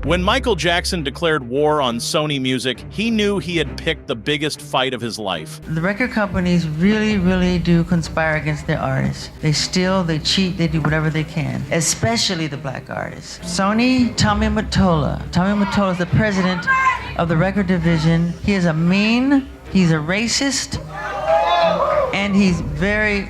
When Michael Jackson declared war on Sony Music, he knew he had picked the biggest fight of his life. The record companies really do conspire against their artists. They steal, they cheat, they do whatever they can, especially the black artists. Sony, Tommy Mattola. Tommy Mattola is the president of the record division. He is a mean, he's a racist, and he's very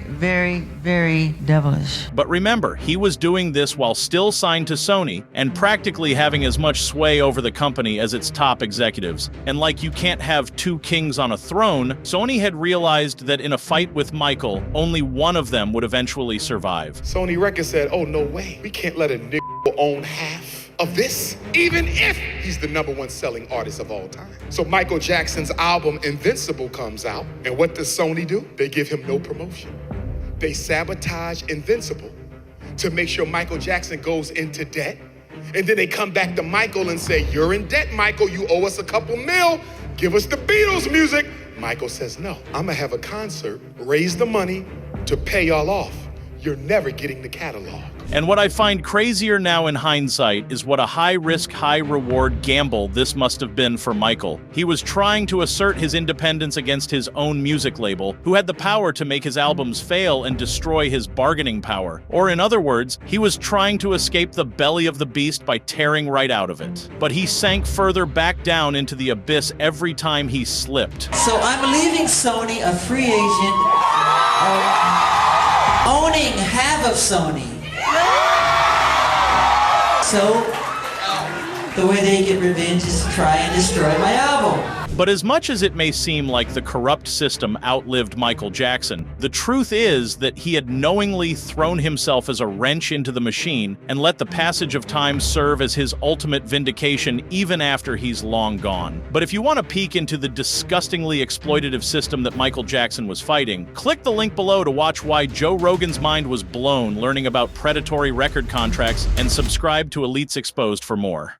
devilish. But remember, he was doing this while still signed to Sony and practically having as much sway over the company as its top executives. And like you can't have two kings on a throne, Sony had realized that in a fight with Michael, only one of them would eventually survive. Sony Records said, oh, no way. We can't let a nigga own half of this, even if he's the #1 selling artist of all time. So Michael Jackson's album Invincible comes out, and what does Sony do? They give him no promotion. They sabotage Invincible to make sure Michael Jackson goes into debt. And then they come back to Michael and say, you're in debt, Michael. You owe us a couple mil. Give us the Beatles music. Michael says, no, I'm gonna have a concert, raise the money to pay y'all off. You're never getting the catalog. And what I find crazier now in hindsight is what a high-risk, high-reward gamble this must have been for Michael. He was trying to assert his independence against his own music label, who had the power to make his albums fail and destroy his bargaining power. Or in other words, he was trying to escape the belly of the beast by tearing right out of it. But he sank further back down into the abyss every time he slipped. So I'm leaving Sony a free agent, owning half of Sony. So, the way they get revenge is to try and destroy my album. But as much as it may seem like the corrupt system outlived Michael Jackson, the truth is that he had knowingly thrown himself as a wrench into the machine and let the passage of time serve as his ultimate vindication even after he's long gone. But if you want to peek into the disgustingly exploitative system that Michael Jackson was fighting, click the link below to watch why Joe Rogan's mind was blown learning about predatory record contracts, and subscribe to Elites Exposed for more.